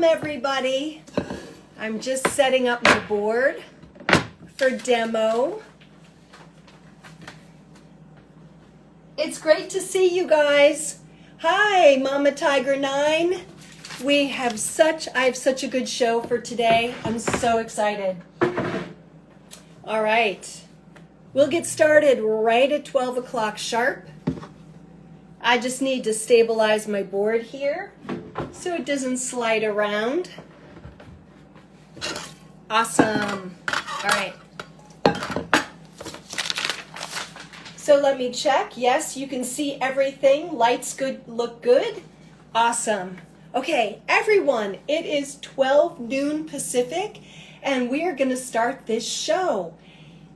everybody. I'm just setting up my board for demo. It's great to see you guys. Hi, Mama Tiger 9. I have such a good show for today. I'm so excited. All right. We'll get started right at 12 o'clock sharp. I just need to stabilize my board here so it doesn't slide around. Awesome. All right. So let me check. Yes, you can see everything. Lights look good. Awesome. Okay, everyone, it is 12 noon Pacific, and we are going to start this show.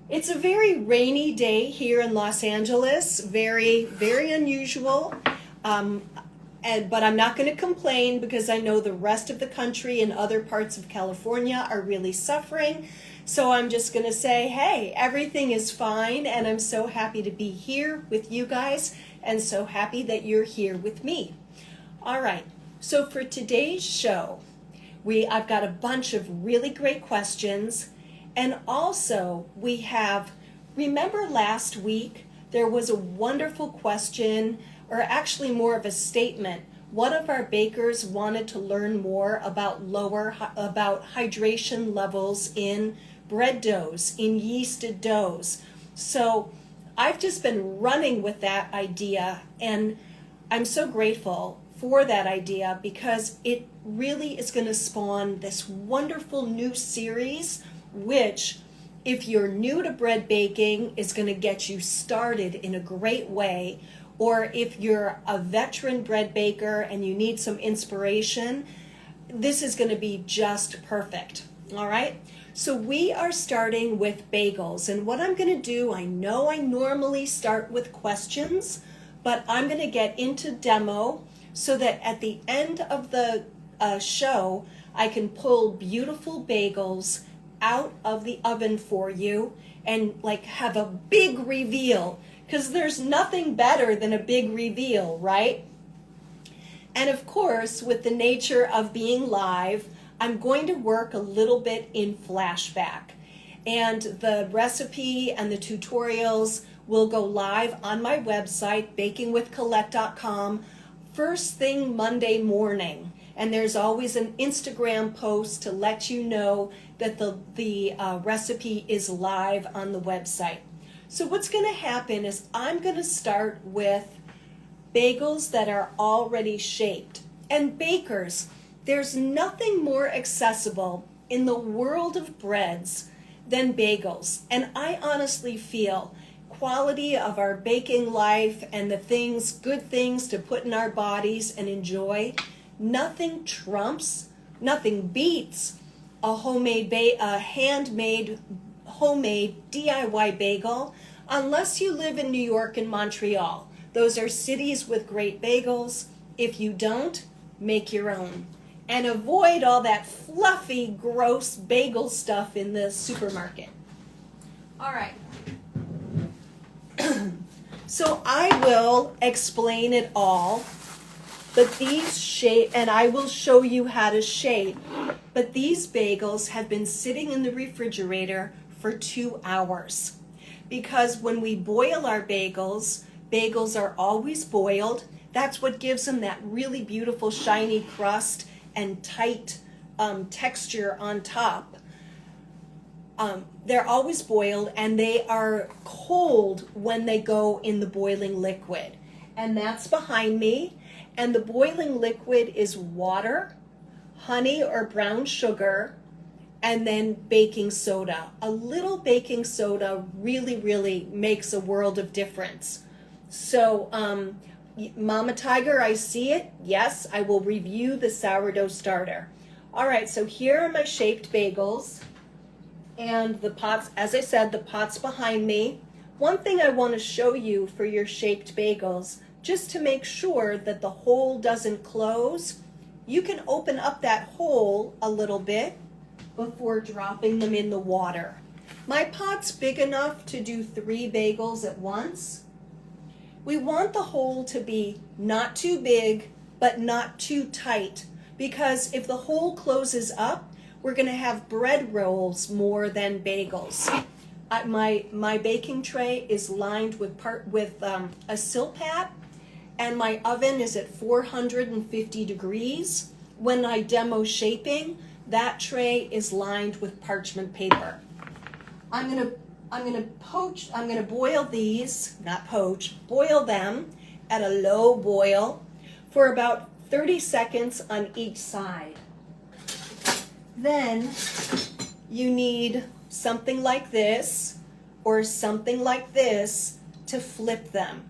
It's a very rainy day here in Los Angeles, very, very unusual, but I'm not going to complain because I know the rest of the country and other parts of California are really suffering. So I'm just going to say, hey, everything is fine, and I'm so happy to be here with you guys, and so happy that you're here with me. All right, so for today's show, I've got a bunch of really great questions. And also, remember last week, there was a wonderful question, or actually more of a statement. One of our bakers wanted to learn more about hydration levels in bread doughs, in yeasted doughs. So I've just been running with that idea, and I'm so grateful for that idea because it really is going to spawn this wonderful new series which, if you're new to bread baking, is going to get you started in a great way. Or if you're a veteran bread baker and you need some inspiration, this is going to be just perfect. All right? So we are starting with bagels. And what I'm going to do, I know I normally start with questions, but I'm going to get into demo so that at the end of the show, I can pull beautiful bagels out of the oven for you and have a big reveal, because there's nothing better than a big reveal, right? And of course, with the nature of being live, I'm going to work a little bit in flashback, and the recipe and the tutorials will go live on my website, bakingwithcolette.com, first thing Monday morning. And there's always an Instagram post to let you know that the recipe is live on the website. So what's going to happen is I'm going to start with bagels that are already shaped. And bakers, there's nothing more accessible in the world of breads than bagels. And I honestly feel quality of our baking life and the good things to put in our bodies and enjoy, nothing trumps, nothing beats a handmade, homemade DIY bagel, unless you live in New York and Montreal. Those are cities with great bagels. If you don't, make your own. And avoid all that fluffy, gross bagel stuff in the supermarket. All right. So I will explain it all. But these and I will show you how to shape, but these bagels have been sitting in the refrigerator for 2 hours. Because when we boil our bagels are always boiled. That's what gives them that really beautiful shiny crust and tight texture on top. They're always boiled, and they are cold when they go in the boiling liquid. And that's behind me. And the boiling liquid is water, honey or brown sugar, and then baking soda. A little baking soda really, really makes a world of difference. So, Mama Tiger, I see it. Yes, I will review the sourdough starter. All right, so here are my shaped bagels. And the pots, as I said, the pot's behind me. One thing I want to show you for your shaped bagels, just to make sure that the hole doesn't close, you can open up that hole a little bit before dropping them in the water. My pot's big enough to do 3 bagels at once. We want the hole to be not too big, but not too tight, because if the hole closes up, we're going to have bread rolls more than bagels. My baking tray is lined with a silpat, and my oven is at 450 degrees. When I demo shaping, that tray is lined with parchment paper. I'm gonna boil these, not poach, boil them at a low boil for about 30 seconds on each side. Then you need something like this or something like this to flip them.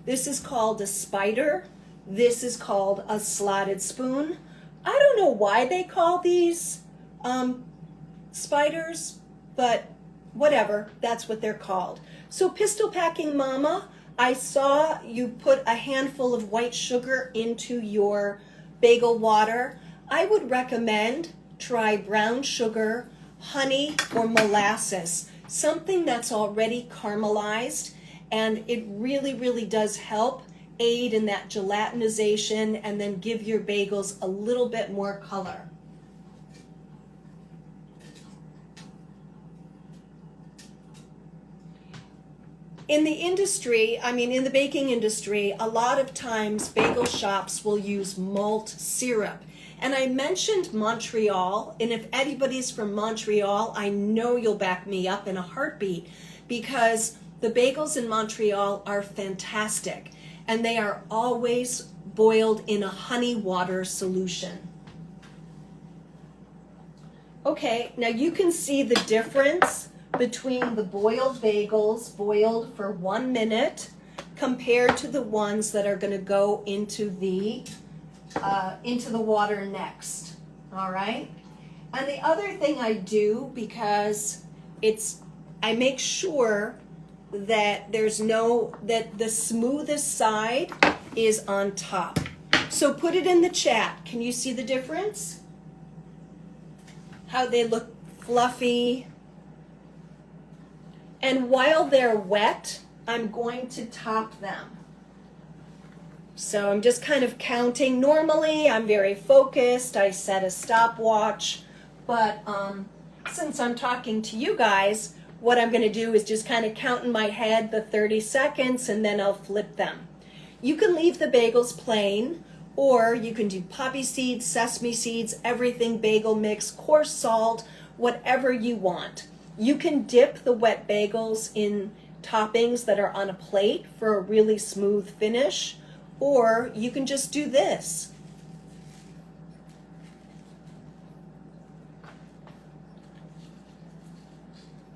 This is called a spider. This is called a slotted spoon. I don't know why they call these spiders, but whatever, that's what they're called. So pistol packing mama, I saw you put a handful of white sugar into your bagel water. I would recommend try brown sugar, honey, or molasses, something that's already caramelized, and it really, really does help aid in that gelatinization and then give your bagels a little bit more color. In the industry, in the baking industry, a lot of times bagel shops will use malt syrup. And I mentioned Montreal, and if anybody's from Montreal, I know you'll back me up in a heartbeat, because the bagels in Montreal are fantastic, and they are always boiled in a honey water solution. Okay, now you can see the difference between the boiled bagels, boiled for 1 minute, compared to the ones that are going to go into the water next. All right. And the other thing I do, because I make sure that that the smoothest side is on top. So put it in the chat. Can you see the difference? How they look fluffy. And while they're wet, I'm going to top them. So I'm just kind of counting. Normally, I'm very focused. I set a stopwatch. But since I'm talking to you guys, what I'm going to do is just kind of count in my head the 30 seconds, and then I'll flip them. You can leave the bagels plain, or you can do poppy seeds, sesame seeds, everything bagel mix, coarse salt, whatever you want. You can dip the wet bagels in toppings that are on a plate for a really smooth finish, or you can just do this.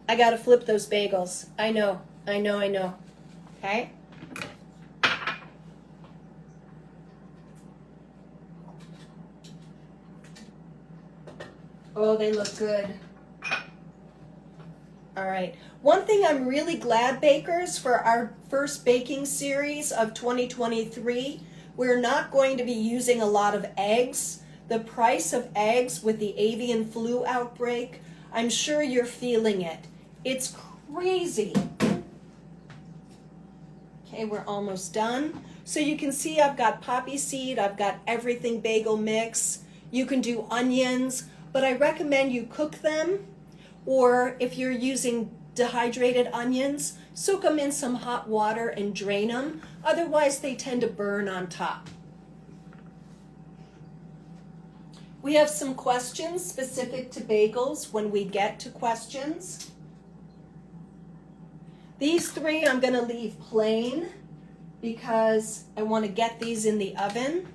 I gotta flip those bagels. I know. Okay? Oh, they look good. All right. One thing I'm really glad, bakers, for our first baking series of 2023, we're not going to be using a lot of eggs. The price of eggs with the avian flu outbreak, I'm sure you're feeling it. It's crazy. Okay, we're almost done. So you can see I've got poppy seed, I've got everything bagel mix. You can do onions, but I recommend you cook them. Or if you're using dehydrated onions, soak them in some hot water and drain them. Otherwise, they tend to burn on top. We have some questions specific to bagels when we get to questions. These three I'm going to leave plain because I want to get these in the oven.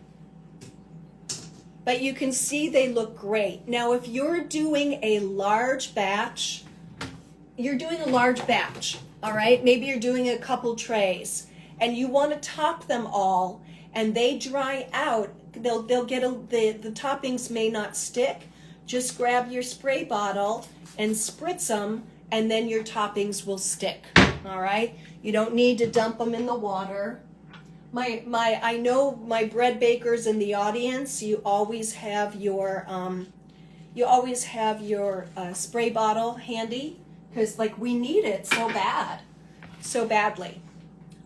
But you can see they look great. Now, if you're doing a large batch, all right? Maybe you're doing a couple trays, and you want to top them all, and they dry out. They'll get the toppings may not stick. Just grab your spray bottle and spritz them, and then your toppings will stick. All right? You don't need to dump them in the water. I know my bread bakers in the audience, you always have your spray bottle handy, because we need it so badly.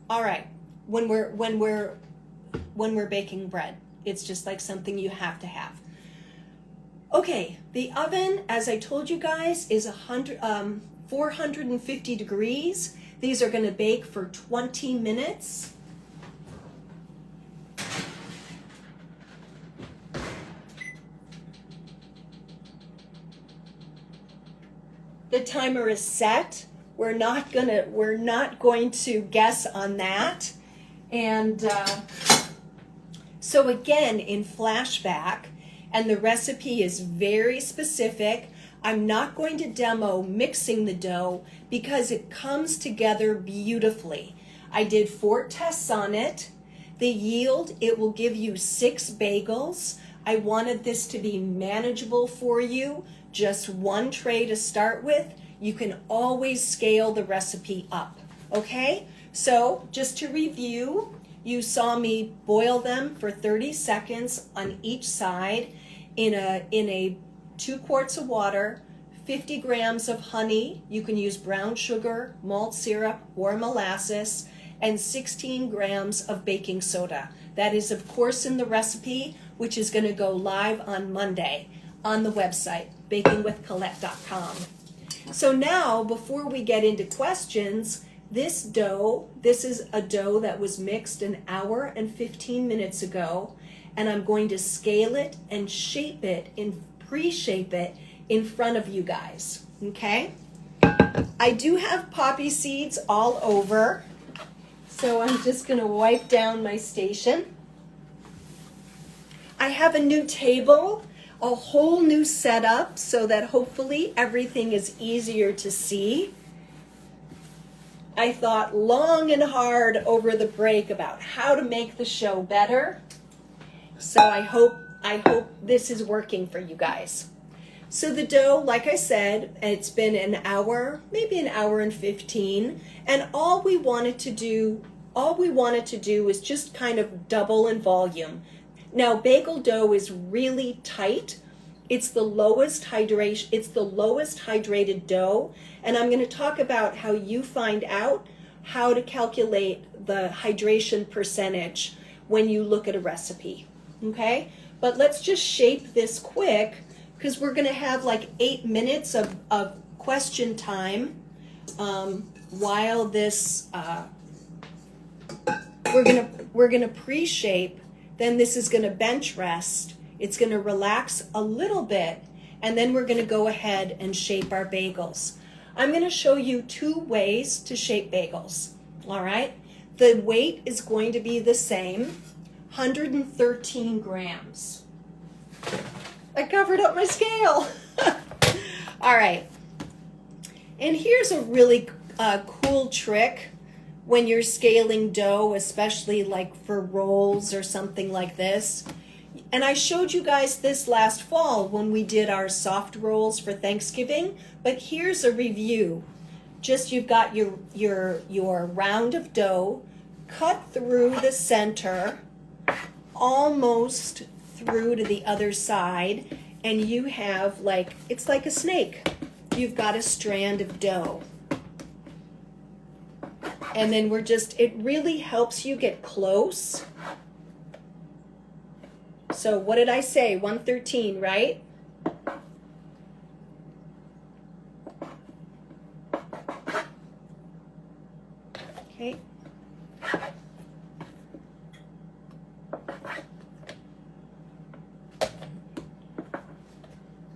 All right, when we're baking bread, it's just like something you have to have. Okay, the oven, as I told you guys, is 450 degrees. These are going to bake for 20 minutes. The timer is set. We're not going to guess on that. And so again, in flashback, and the recipe is very specific. I'm not going to demo mixing the dough because it comes together beautifully. I did 4 tests on it. The yield, it will give you 6 bagels. I wanted this to be manageable for you. Just 1 tray to start with. You can always scale the recipe up, okay? So just to review, you saw me boil them for 30 seconds on each side in a 2 quarts of water, 50 grams of honey. You can use brown sugar, malt syrup, or molasses, and 16 grams of baking soda. That is, of course, in the recipe, which is going to go live on Monday on the website, bakingwithcolette.com. So now, before we get into questions, this is a dough that was mixed an hour and 15 minutes ago, and I'm going to scale it and pre-shape it in front of you guys, okay? I do have poppy seeds all over, so I'm just going to wipe down my station. I have a new table, a whole new setup, so that hopefully everything is easier to see. I thought long and hard over the break about how to make the show better. So I hope this is working for you guys. So the dough, like I said, it's been an hour, maybe an hour and 15, and all we wanted to do is just kind of double in volume. Now, bagel dough is really tight. It's the lowest hydrated dough, and I'm going to talk about how you find out how to calculate the hydration percentage when you look at a recipe, okay? But let's just shape this quick because we're going to have like 8 minutes of question time while this, we're gonna pre-shape, then this is going to bench rest. It's going to relax a little bit, and then we're going to go ahead and shape our bagels. I'm going to show you 2 ways to shape bagels, all right? The weight is going to be the same, 113 grams. I covered up my scale. All right, and here's a really cool trick when you're scaling dough, especially like for rolls or something like this. And I showed you guys this last fall when we did our soft rolls for Thanksgiving, but here's a review. Just you've got your round of dough, cut through the center, almost through to the other side, and you have it's like a snake. You've got a strand of dough. And then it really helps you get close. So what did I say? 113, right? Okay.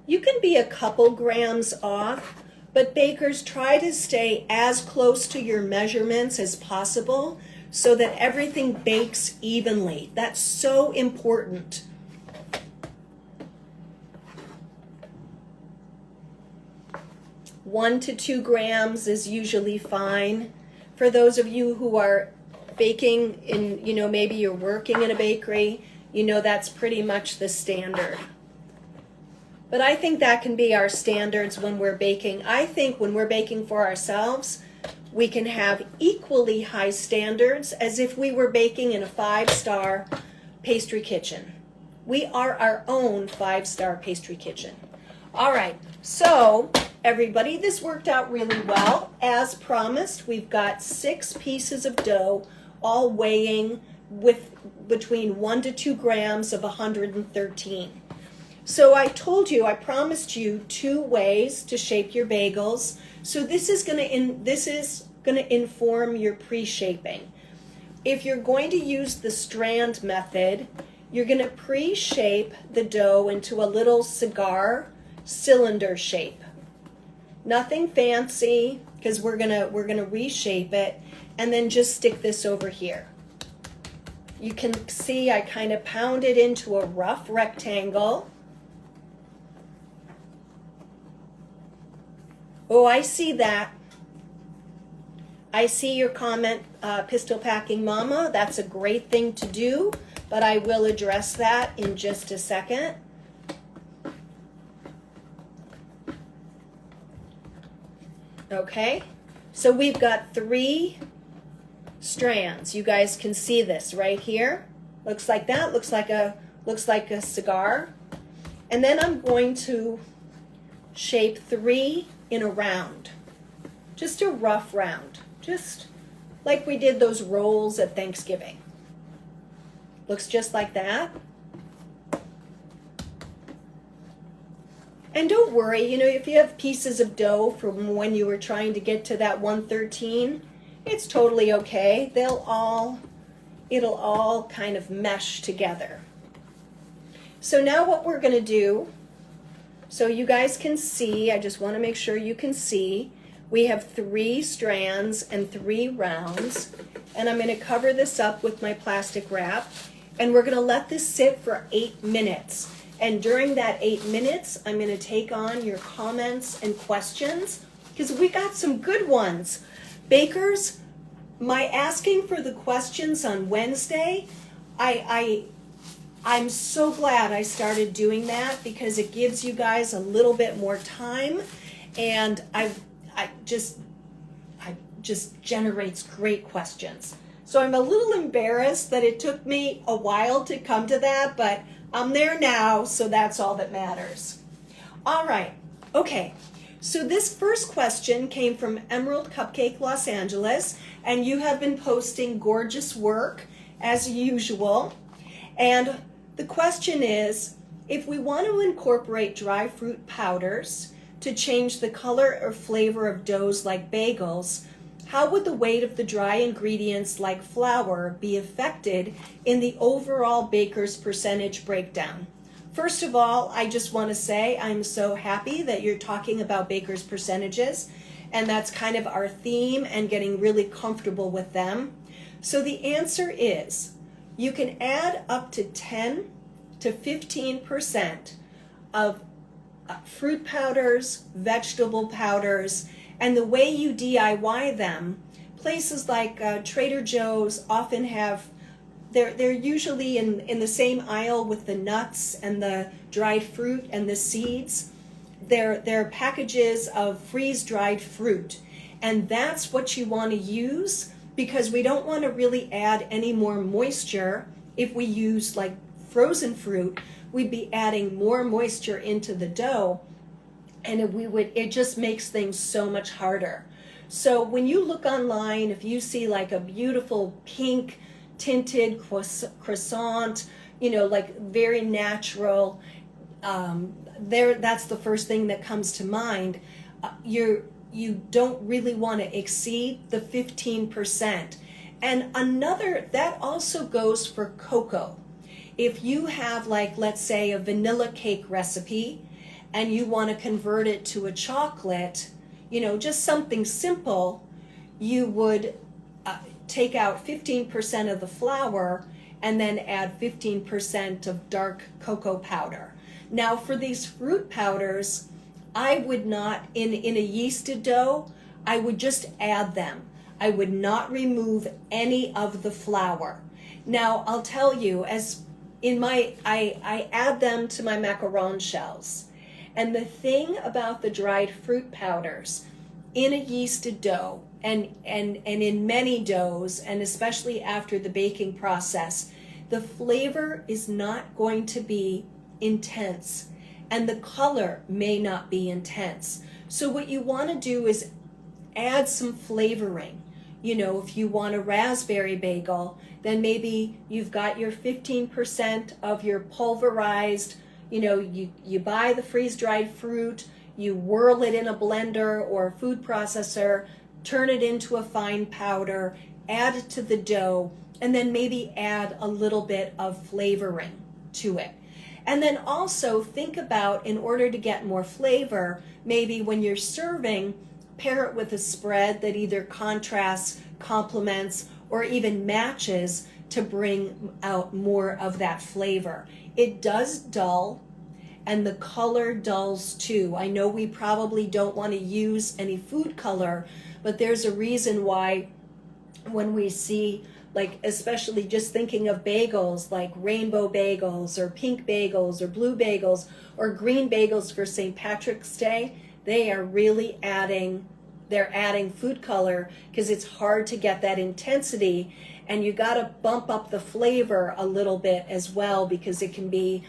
You can be a couple grams off, but bakers, try to stay as close to your measurements as possible so that everything bakes evenly. That's so important. One to 2 grams is usually fine. For those of you who are baking in, maybe you're working in a bakery, that's pretty much the standard. But I think that can be our standards when we're baking. I think when we're baking for ourselves, we can have equally high standards as if we were baking in a 5-star pastry kitchen. We are our own 5-star pastry kitchen. All right, so everybody, this worked out really well. As promised, we've got 6 pieces of dough, all weighing with between 1 to 2 grams of 113. So I told you, I promised you 2 ways to shape your bagels. So this is going to inform your pre-shaping. If you're going to use the strand method, you're going to pre-shape the dough into a little cigar cylinder shape. Nothing fancy, because we're gonna reshape it, and then just stick this over here. You can see I kind of pound it into a rough rectangle. Oh, I see that. I see your comment, Pistol Packing Mama. That's a great thing to do, but I will address that in just a second. Okay, so we've got 3 strands. You guys can see this right here. Looks like that. Looks like a cigar. And then I'm going to shape 3 in a round. Just a rough round. Just like we did those rolls at Thanksgiving. Looks just like that. And don't worry, you know, if you have pieces of dough from when you were trying to get to that 113, it's totally okay. It'll all kind of mesh together. So now what we're going to do, so you guys can see, I just want to make sure you can see, we have 3 strands and 3 rounds, and I'm going to cover this up with my plastic wrap, and we're going to let this sit for 8 minutes. And during that 8 minutes, I'm going to take on your comments and questions, because we got some good ones. Bakers, my asking for the questions on Wednesday, I'm so glad I started doing that, because it gives you guys a little bit more time, and I just generates great questions. So I'm a little embarrassed that it took me a while to come to that, but I'm there now, so that's all that matters. All right, okay. So this first question came from Emerald Cupcake Los Angeles, and you have been posting gorgeous work as usual. And the question is, if we want to incorporate dry fruit powders to change the color or flavor of doughs like bagels, how would the weight of the dry ingredients like flour be affected in the overall baker's percentage breakdown? First of all, I just want to say I'm so happy that you're talking about baker's percentages, and that's kind of our theme, and getting really comfortable with them. So the answer is, you can add up to 10 to 15% of fruit powders, vegetable powders, and the way you DIY them. Places like Trader Joe's often have, they're usually in the same aisle with the nuts and the dried fruit and the seeds. They're packages of freeze-dried fruit, and that's what you want to use, because we don't want to really add any more moisture. If we use like frozen fruit, we'd be adding more moisture into the dough, and it just makes things so much harder. So when you look online, if you see like a beautiful pink tinted croissant, you know, like very natural, that's the first thing that comes to mind. You don't really want to exceed the 15%. And that also goes for cocoa. If you have, like, let's say a vanilla cake recipe and you want to convert it to a chocolate, you know, just something simple, you would take out 15% of the flour and then add 15% of dark cocoa powder. Now for these fruit powders, I would not, in a yeasted dough, I would just add them. I would not remove any of the flour. Now I'll tell you, I add them to my macaron shells. And the thing about the dried fruit powders in a yeasted dough, and in many doughs, and especially after the baking process, the flavor is not going to be intense, and the color may not be intense. So what you want to do is add some flavoring. You know, if you want a raspberry bagel, then maybe you've got your 15% of your pulverized, you buy the freeze-dried fruit, you whirl it in a blender or a food processor, turn it into a fine powder, add it to the dough, and then maybe add a little bit of flavoring to it. And then also think about, in order to get more flavor, maybe when you're serving, pair it with a spread that either contrasts, complements, or even matches to bring out more of that flavor. It does dull, and the color dulls too. I know we probably don't want to use any food color, but there's a reason why when we see, like, especially just thinking of bagels, like rainbow bagels or pink bagels or blue bagels or green bagels for St. Patrick's Day, they are really adding food color because it's hard to get that intensity, and you got to bump up the flavor a little bit as well, because it can be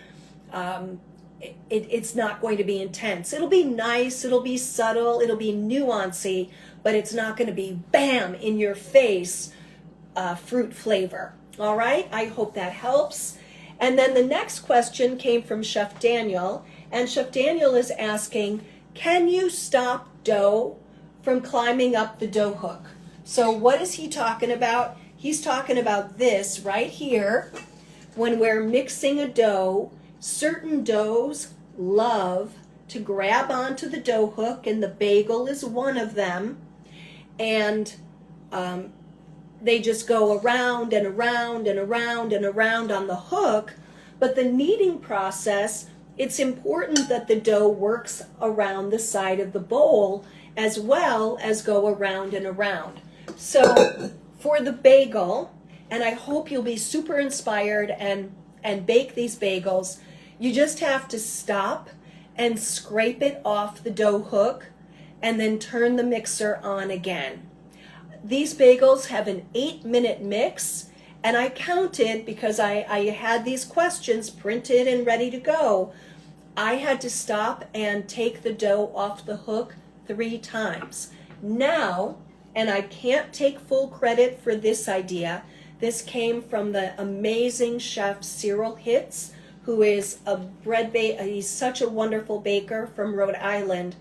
it's not going to be intense. It'll be nice, it'll be subtle, it'll be nuancy, but it's not going to be bam in your face fruit flavor. All right, I hope that helps. And then the next question came from Chef Daniel, and Chef Daniel is asking, can you stop dough from climbing up the dough hook? So what is he talking about? He's talking about this right here. When we're mixing a dough, certain doughs love to grab onto the dough hook, and the bagel is one of them, and they just go around and around and around and around on the hook. But the kneading process, it's important that the dough works around the side of the bowl as well as go around and around. So for the bagel, and I hope you'll be super inspired and bake these bagels, you just have to stop and scrape it off the dough hook and then turn the mixer on again. These bagels have an 8-minute mix, and I counted because I had these questions printed and ready to go. I had to stop and take the dough off the hook 3 times. Now, and I can't take full credit for this idea, this came from the amazing chef Cyril Hitz, who is he's such a wonderful baker from Rhode Island.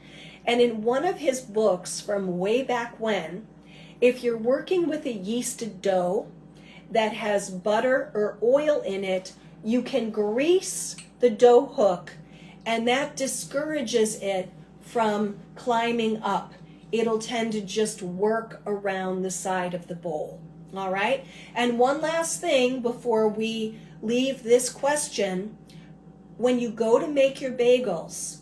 And in one of his books from way back when, if you're working with a yeasted dough that has butter or oil in it, you can grease the dough hook, and that discourages it from climbing up. It'll tend to just work around the side of the bowl. All right? And one last thing before we leave this question. When you go to make your bagels,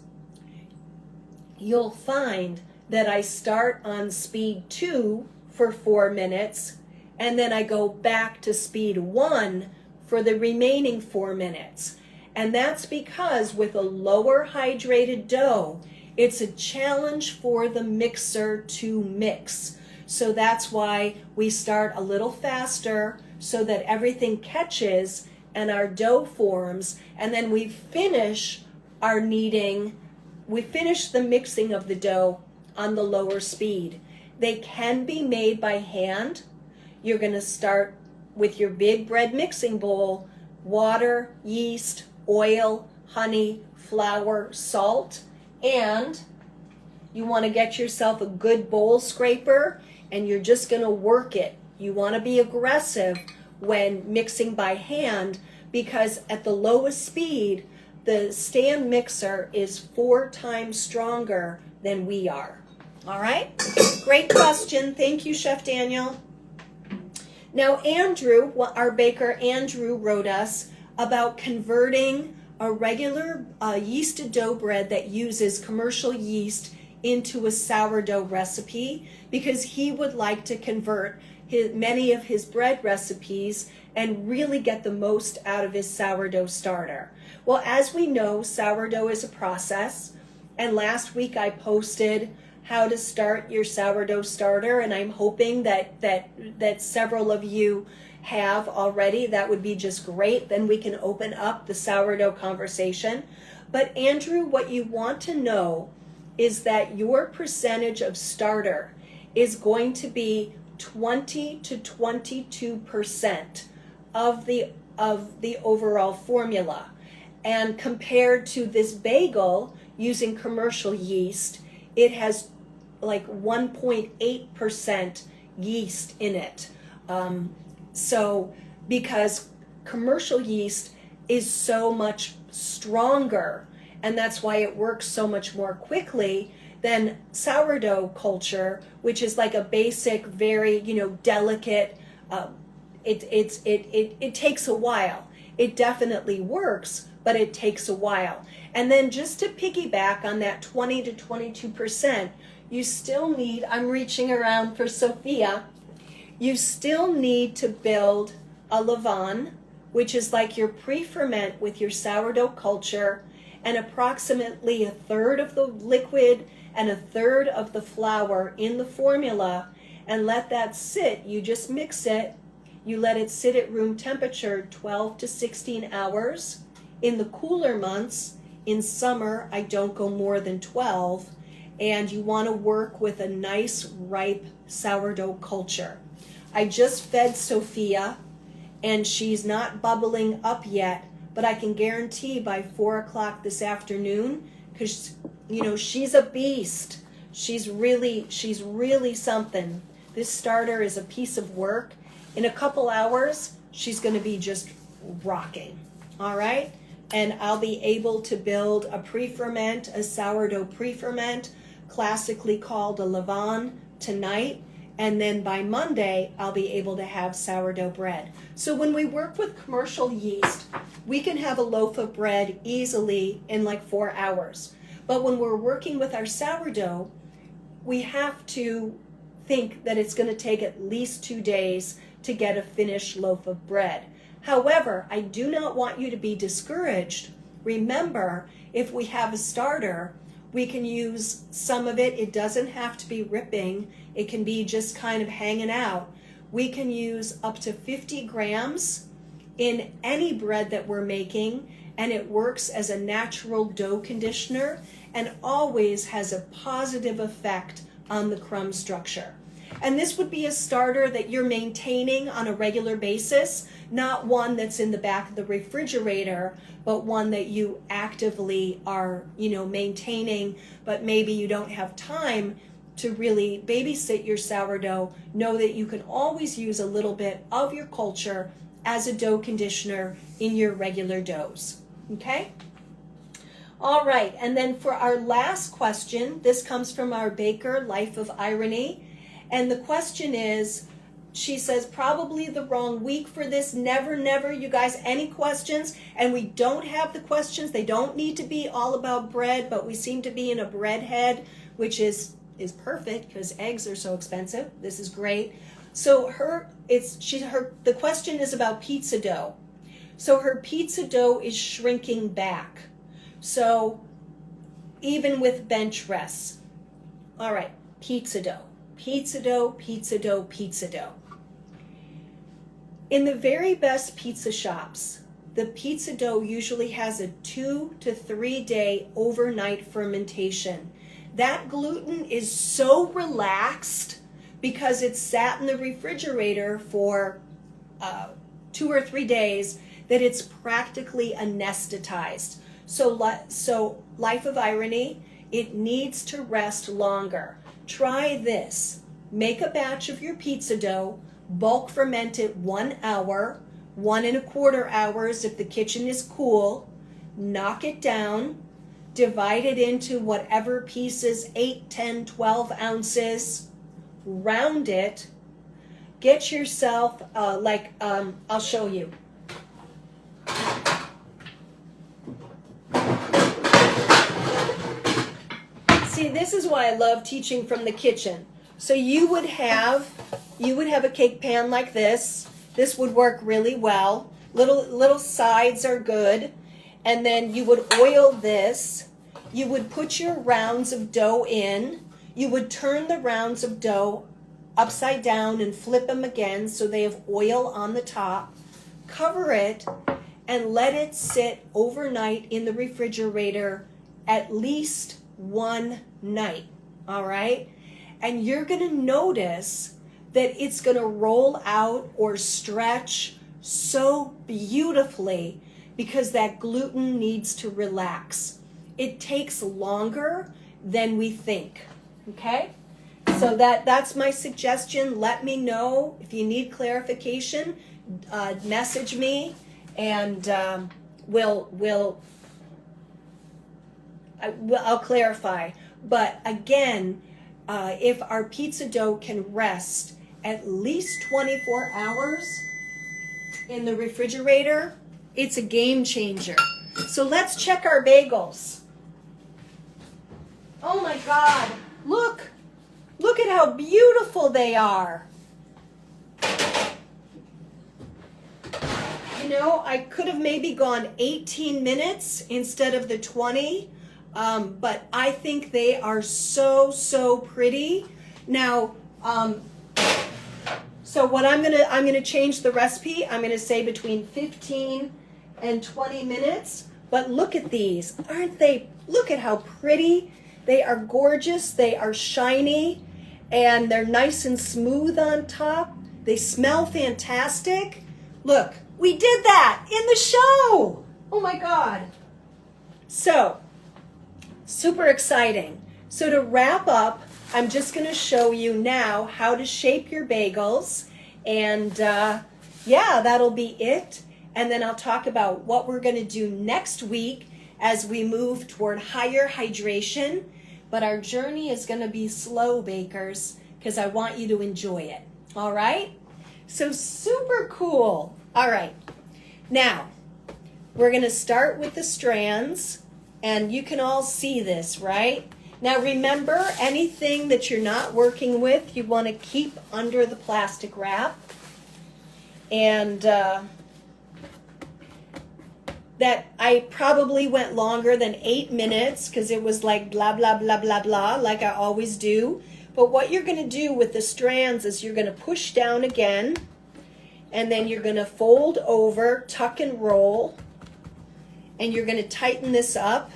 you'll find that I start on speed 2 for 4 minutes, and then I go back to speed 1 for the remaining 4 minutes. And that's because with a lower hydrated dough, it's a challenge for the mixer to mix. So that's why we start a little faster so that everything catches and our dough forms, and then we finish our kneading, we finish the mixing of the dough on the lower speed. They can be made by hand. You're going to start with your big bread mixing bowl, water, yeast, oil, honey, flour, salt, and you want to get yourself a good bowl scraper, and you're just going to work it. You want to be aggressive when mixing by hand, because at the lowest speed, the stand mixer is 4 times stronger than we are. All right? Great question. Thank you, Chef Daniel. Now, Andrew, our baker Andrew, wrote us about converting a regular yeasted dough bread that uses commercial yeast into a sourdough recipe, because he would like to convert many of his bread recipes and really get the most out of his sourdough starter. Well, as we know, sourdough is a process, and last week I posted how to start your sourdough starter, and I'm hoping that several of you have already. That would be just great. Then we can open up the sourdough conversation. But Andrew, what you want to know is that your percentage of starter is going to be 20 to 22% of the overall formula. And compared to this bagel using commercial yeast, it has like 1.8% yeast in it. So because commercial yeast is so much stronger, and that's why it works so much more quickly than sourdough culture, which is like a basic, very, delicate, it takes a while. It definitely works, but it takes a while. And then just to piggyback on that 20 to 22%, you still need, I'm reaching around for Sophia, you still need to build a levain, which is like your pre-ferment with your sourdough culture, and approximately a third of the liquid and a third of the flour in the formula, and let that sit. You just mix it. You let it sit at room temperature 12 to 16 hours. In the cooler months, in summer, I don't go more than 12, and you want to work with a nice ripe sourdough culture. I just fed Sophia, and she's not bubbling up yet, but I can guarantee by 4 o'clock this afternoon, because she's a beast. She's really something. This starter is a piece of work. In a couple hours, she's going to be just rocking. All right? And I'll be able to build a pre-ferment, a sourdough pre-ferment, classically called a levain, tonight. And then by Monday, I'll be able to have sourdough bread. So when we work with commercial yeast, we can have a loaf of bread easily in like 4 hours. But when we're working with our sourdough, we have to think that it's going to take at least 2 days to get a finished loaf of bread. However, I do not want you to be discouraged. Remember, if we have a starter, we can use some of it. It doesn't have to be ripping. It can be just kind of hanging out. We can use up to 50 grams in any bread that we're making, and it works as a natural dough conditioner and always has a positive effect on the crumb structure. And this would be a starter that you're maintaining on a regular basis, not one that's in the back of the refrigerator, but one that you actively are, maintaining, but maybe you don't have time to really babysit your sourdough. Know that you can always use a little bit of your culture as a dough conditioner in your regular doughs. Okay? All right, and then for our last question, this comes from our baker, Life of Irony. And the question is, she says, probably the wrong week for this. Never, you guys, any questions? And we don't have the questions. They don't need to be all about bread, but we seem to be in a bread head, which is perfect because eggs are so expensive. This is great. So the question is about pizza dough. So her pizza dough is shrinking back. So even with bench rests. All right, pizza dough. Pizza dough, pizza dough, pizza dough. In the very best pizza shops, the pizza dough usually has a 2 to 3 day overnight fermentation. That gluten is so relaxed because it's sat in the refrigerator for 2 or 3 days that it's practically anesthetized. So Life of Irony, it needs to rest longer. Try this. Make a batch of your pizza dough, bulk ferment it 1 hour, 1¼ hours if the kitchen is cool, knock it down, divide it into whatever pieces, 8, 10, 12 ounces, round it, get yourself, I'll show you. See, this is why I love teaching from the kitchen. So you would have a cake pan like this. This would work really well. Little sides are good. And then you would oil this. You would put your rounds of dough in. You would turn the rounds of dough upside down and flip them again so they have oil on the top. Cover it and let it sit overnight in the refrigerator at least 1 night, all right? And you're going to notice that it's going to roll out or stretch so beautifully because that gluten needs to relax. It takes longer than we think, okay? So that's my suggestion. Let me know if you need clarification. Message me, and I'll clarify. But again, if our pizza dough can rest at least 24 hours in the refrigerator, it's a game changer. So let's check our bagels. Oh my God, look at how beautiful they are. You know, I could have maybe gone 18 minutes instead of the 20, but I think they are so pretty. Now, so what I'm gonna change the recipe. I'm gonna say between 15 and 20 minutes. But look at these, aren't they? Look at how pretty. They are gorgeous. They are shiny, and they're nice and smooth on top. They smell fantastic. Look, we did that in the show. Oh my God. So, super exciting. So to wrap up, I'm just going to show you now how to shape your bagels. And yeah, that'll be it. And then I'll talk about what we're going to do next week as we move toward higher hydration. But our journey is going to be slow, bakers, because I want you to enjoy it. All right? So super cool. All right. Now, we're going to start with the strands. And you can all see this, right? Now remember, anything that you're not working with, you want to keep under the plastic wrap. And that I probably went longer than 8 minutes because it was like blah, blah, blah, blah, blah, like I always do. But what you're going to do with the strands is you're going to push down again, and then you're going to fold over, tuck and roll, and you're going to tighten this up,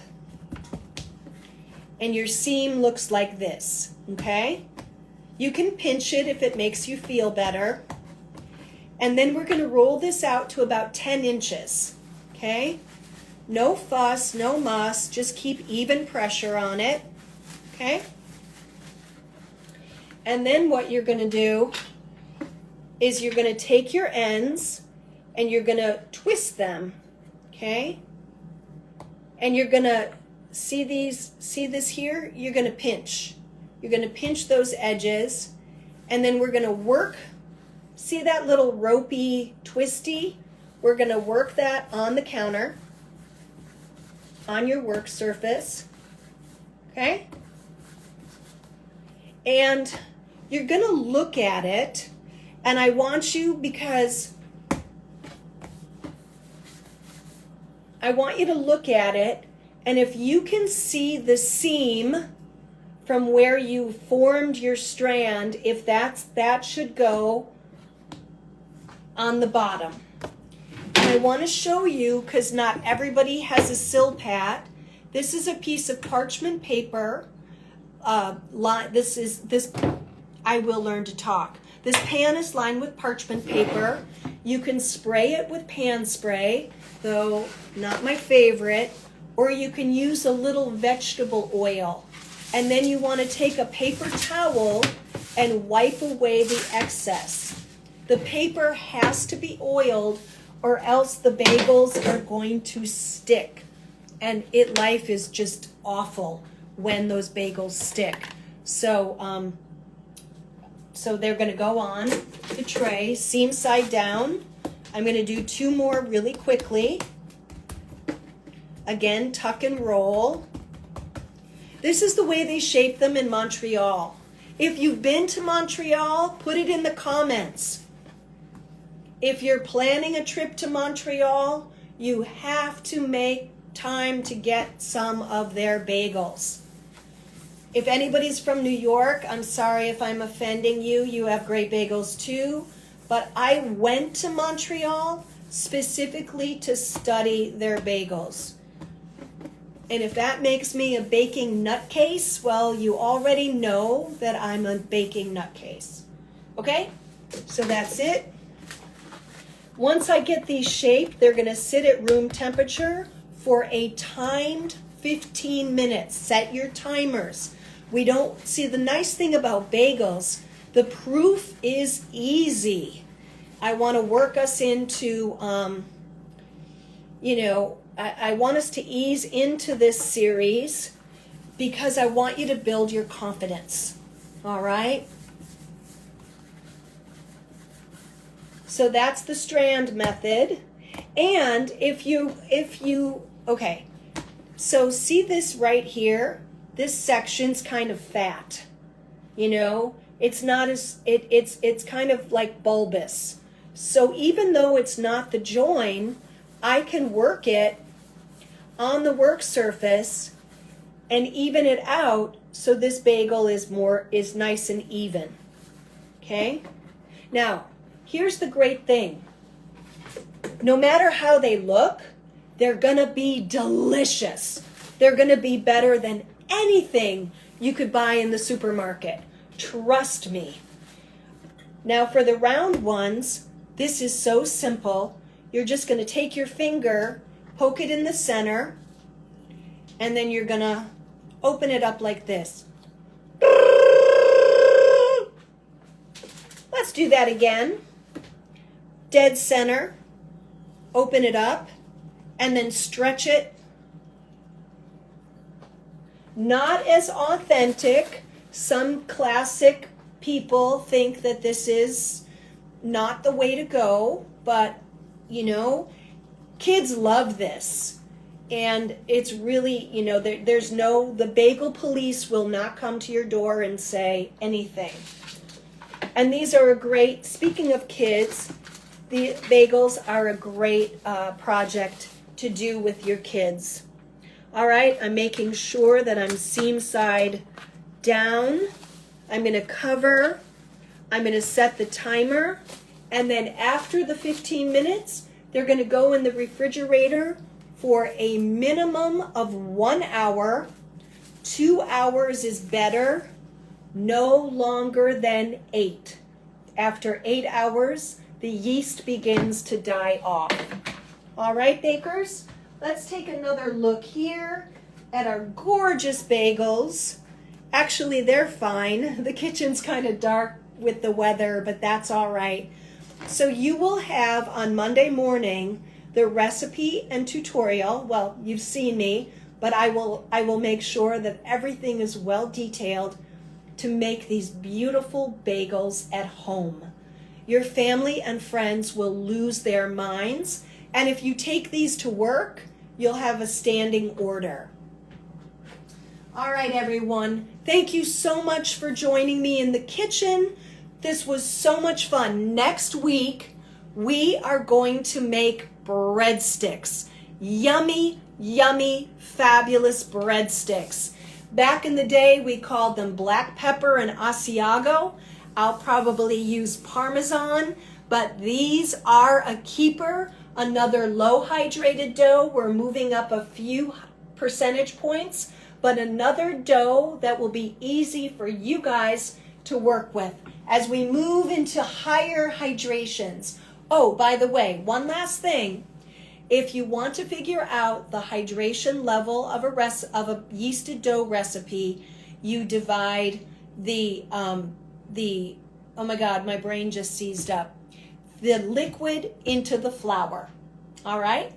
and your seam looks like this, okay? You can pinch it if it makes you feel better. And then we're going to roll this out to about 10 inches. Okay, no fuss, no muss, just keep even pressure on it, okay? And then what you're going to do is you're going to take your ends and you're going to twist them, okay? And you're going to see this here? You're going to pinch. You're going to pinch those edges, and then we're going to work, see that little ropey twisty? We're going to work that on the counter, on your work surface, okay? And you're going to look at it, and I want you, because I want you to look at it, and if you can see the seam from where you formed your strand, if that should go on the bottom. I want to show you, because not everybody has a Silpat. This is a piece of parchment paper. I will learn to talk. This pan is lined with parchment paper. You can spray it with pan spray, though not my favorite, or you can use a little vegetable oil. And then you want to take a paper towel and wipe away the excess. The paper has to be oiled, or else the bagels are going to stick. And life is just awful when those bagels stick. So, so they're going to go on the tray, seam side down. I'm going to do 2 more really quickly. Again, tuck and roll. This is the way they shape them in Montreal. If you've been to Montreal, put it in the comments. If you're planning a trip to Montreal, you have to make time to get some of their bagels. If anybody's from New York, I'm sorry if I'm offending you. You have great bagels too. But I went to Montreal specifically to study their bagels. And if that makes me a baking nutcase, well, you already know that I'm a baking nutcase. Okay? So that's it. Once I get these shaped, they're going to sit at room temperature for a timed 15 minutes. Set your timers. We don't see the nice thing about bagels, the proof is easy. I want to work us into, I want us to ease into this series because I want you to build your confidence. All right? So that's the strand method. And okay, so see this right here? This section's kind of fat. It's not as, it's kind of like bulbous. So even though it's not the join, I can work it on the work surface and even it out so this bagel is nice and even. Okay? Now, here's the great thing. No matter how they look, they're gonna be delicious. They're gonna be better than anything you could buy in the supermarket. Trust me. Now for the round ones, this is so simple. You're just gonna take your finger, poke it in the center, and then you're gonna open it up like this. Let's do that again. Dead center, open it up, and then stretch it. Not as authentic. Some classic people think that this is not the way to go, but kids love this. And it's really, the bagel police will not come to your door and say anything. And these are speaking of kids, the bagels are a great project to do with your kids. All right, I'm making sure that I'm seam side down. I'm going to cover. I'm going to set the timer. And then after the 15 minutes, they're going to go in the refrigerator for a minimum of 1 hour. 2 hours is better. No longer than 8. After 8 hours, the yeast begins to die off. All right, bakers, let's take another look here at our gorgeous bagels. Actually, they're fine. The kitchen's kind of dark with the weather, but that's all right. So you will have on Monday morning the recipe and tutorial. Well, you've seen me, but I will make sure that everything is well detailed to make these beautiful bagels at home. Your family and friends will lose their minds, and if you take these to work, you'll have a standing order. All right, everyone. Thank you so much for joining me in the kitchen. This was so much fun. Next week, we are going to make breadsticks. Yummy, yummy, fabulous breadsticks. Back in the day, we called them black pepper and Asiago. I'll probably use Parmesan, but these are a keeper. Another low hydrated dough. We're moving up a few percentage points, but another dough that will be easy for you guys to work with as we move into higher hydrations. Oh, by the way, one last thing. If you want to figure out the hydration level of a yeasted dough recipe, you divide oh my God, my brain just seized up. The liquid into the flour. All right?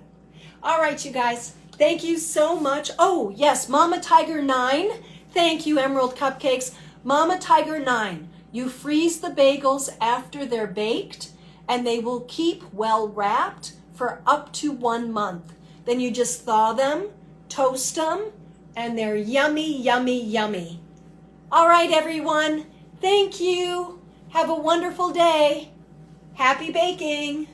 All right, you guys. Thank you so much. Oh, yes, Mama Tiger 9. Thank you, Emerald Cupcakes. Mama Tiger 9. You freeze the bagels after they're baked, and they will keep well wrapped for up to 1 month. Then you just thaw them, toast them, and they're yummy, yummy, yummy. All right, everyone. Thank you. Have a wonderful day. Happy baking.